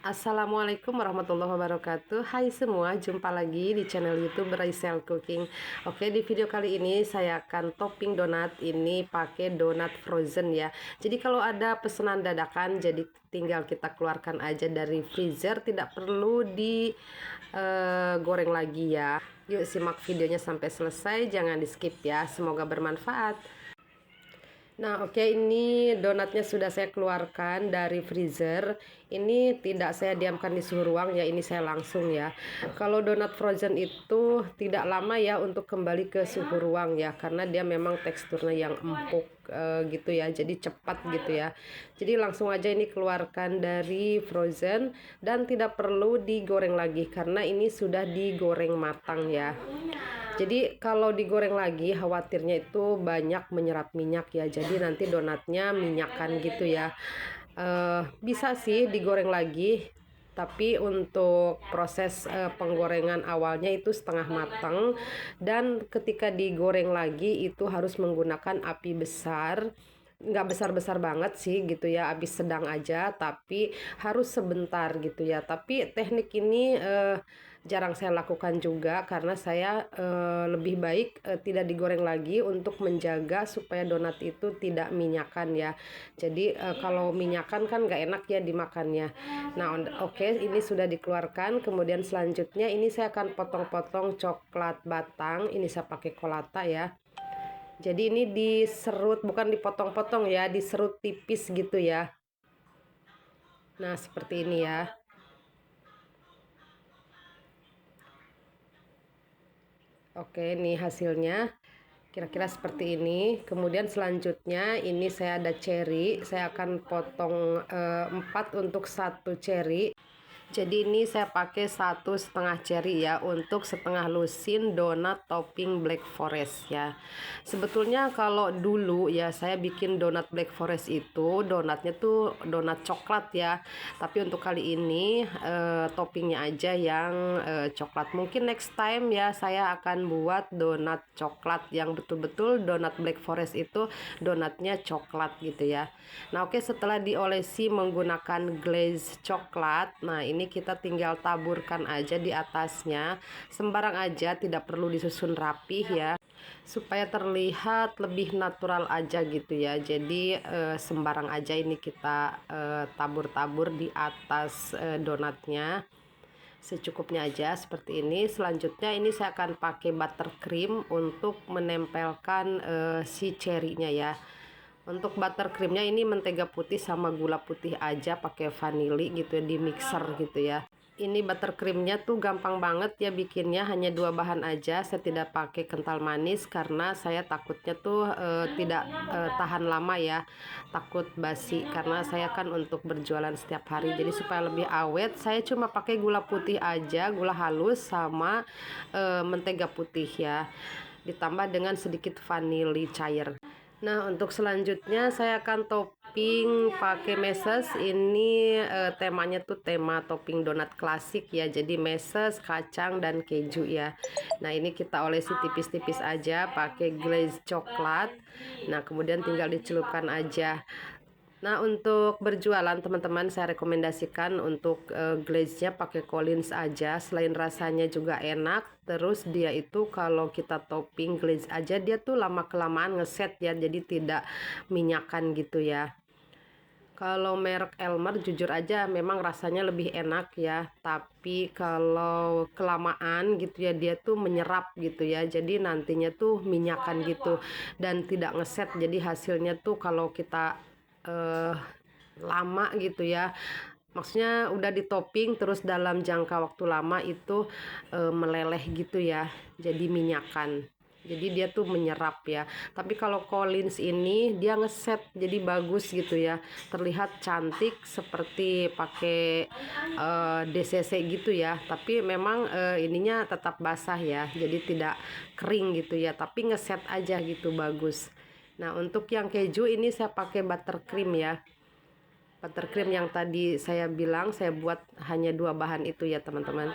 Assalamualaikum warahmatullahi wabarakatuh. Hai semua, jumpa lagi di channel YouTube Raisel Cooking. Oke, di video kali ini saya akan topping donat ini pakai donat frozen ya. Jadi kalau ada pesanan dadakan, jadi tinggal kita keluarkan aja dari freezer, tidak perlu digoreng lagi ya. Yuk simak videonya sampai selesai, jangan di skip ya. Semoga bermanfaat. Nah, oke, ini donatnya sudah saya keluarkan dari freezer. Ini tidak saya diamkan di suhu ruang ya, ini saya langsung ya. Kalau donat frozen itu tidak lama ya untuk kembali ke suhu ruang ya, karena dia memang teksturnya yang empuk gitu ya, jadi cepat gitu ya. Jadi langsung aja ini keluarkan dari frozen dan tidak perlu digoreng lagi karena ini sudah digoreng matang ya. Jadi kalau digoreng lagi khawatirnya itu banyak menyerap minyak ya. Jadi nanti donatnya minyakan gitu ya. Bisa sih digoreng lagi. Tapi untuk proses penggorengan awalnya itu setengah matang. Dan ketika digoreng lagi itu harus menggunakan api besar. Nggak besar-besar banget sih gitu ya, api sedang aja, tapi harus sebentar gitu ya. Tapi teknik ini jarang saya lakukan juga karena saya lebih baik tidak digoreng lagi untuk menjaga supaya donat itu tidak minyakan ya. Jadi kalau minyakan kan nggak enak ya dimakannya. Nah oke, ini sudah dikeluarkan. Kemudian selanjutnya ini saya akan potong-potong coklat batang. Ini saya pakai kolata ya. Jadi ini diserut, bukan dipotong-potong ya, diserut tipis gitu ya. Nah, seperti ini ya. Oke, ini hasilnya. Kira-kira seperti ini. Kemudian selanjutnya ini saya ada cherry. Saya akan potong 4 untuk satu cherry. Jadi ini saya pakai 1,5 cherry ya untuk setengah lusin donat topping black forest ya. Sebetulnya kalau dulu ya saya bikin donat black forest itu donatnya tuh donat coklat ya. Tapi untuk kali ini toppingnya aja yang coklat. Mungkin next time ya saya akan buat donat coklat yang betul-betul donat black forest itu donatnya coklat gitu ya. Nah oke, setelah diolesi menggunakan glaze coklat, nah ini kita tinggal taburkan aja di atasnya, sembarang aja, tidak perlu disusun rapih ya, supaya terlihat lebih natural aja gitu ya. Jadi sembarang aja ini kita tabur-tabur di atas donatnya, secukupnya aja seperti ini. Selanjutnya ini saya akan pakai buttercream untuk menempelkan si cherry-nya ya. Untuk buttercreamnya ini mentega putih sama gula putih aja, pakai vanili gitu ya, di mixer gitu ya. Ini buttercreamnya tuh gampang banget ya bikinnya, hanya 2 bahan aja. Saya tidak pakai kental manis karena saya takutnya tuh tidak tahan lama ya, takut basi karena saya kan untuk berjualan setiap hari. Jadi supaya lebih awet saya cuma pakai gula putih aja, gula halus sama mentega putih ya, ditambah dengan sedikit vanili cair. Nah, untuk selanjutnya saya akan topping pakai meses. Ini temanya tuh tema topping donat klasik ya. Jadi meses, kacang, dan keju ya. Nah, ini kita olesi tipis-tipis aja pakai glaze coklat. Nah, kemudian tinggal dicelupkan aja. Nah, untuk berjualan teman-teman saya rekomendasikan untuk glaze-nya pakai Collins aja. Selain rasanya juga enak, terus dia itu kalau kita topping glaze aja dia tuh lama-kelamaan ngeset ya, jadi tidak minyakan gitu ya. Kalau merek Elmer jujur aja memang rasanya lebih enak ya, tapi kalau kelamaan gitu ya dia tuh menyerap gitu ya. Jadi nantinya tuh minyakan gitu dan tidak ngeset. Jadi hasilnya tuh kalau kita eh, lama gitu ya, maksudnya udah di topping terus dalam jangka waktu lama itu meleleh gitu ya, jadi minyakan, jadi dia tuh menyerap ya. Tapi kalau Collins ini dia ngeset jadi bagus gitu ya, terlihat cantik seperti pakai DCC gitu ya. Tapi memang ininya tetap basah ya, jadi tidak kering gitu ya, tapi ngeset aja gitu bagus. Nah untuk yang keju ini saya pakai buttercream ya. Buttercream yang tadi saya bilang saya buat hanya 2 bahan itu ya teman-teman,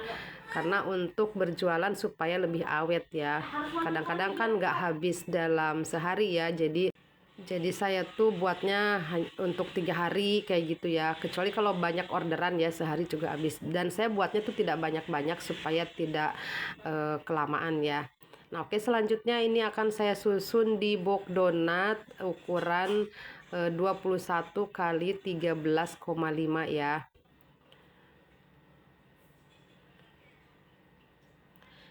karena untuk berjualan supaya lebih awet ya. Kadang-kadang kan nggak habis dalam sehari ya, jadi Jadi saya tuh buatnya untuk 3 hari kayak gitu ya. Kecuali kalau banyak orderan ya sehari juga habis. Dan saya buatnya tuh tidak banyak-banyak supaya tidak kelamaan ya. Nah oke, selanjutnya ini akan saya susun di box donat ukuran 21 kali 13,5 ya.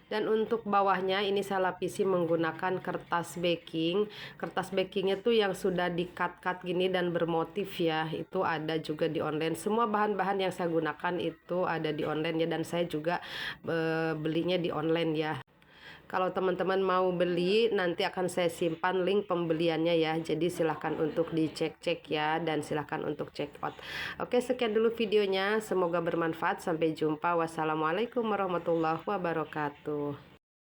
Dan untuk bawahnya ini saya lapisi menggunakan kertas baking. Kertas bakingnya tuh yang sudah di-cut-cut gini dan bermotif ya. Itu ada juga di online. Semua bahan-bahan yang saya gunakan itu ada di online ya. Dan saya juga belinya di online ya. Kalau teman-teman mau beli, nanti akan saya simpan link pembeliannya ya. Jadi silahkan untuk dicek-cek ya, dan silahkan untuk check out. Oke, sekian dulu videonya. Semoga bermanfaat. Sampai jumpa. Wassalamualaikum warahmatullahi wabarakatuh.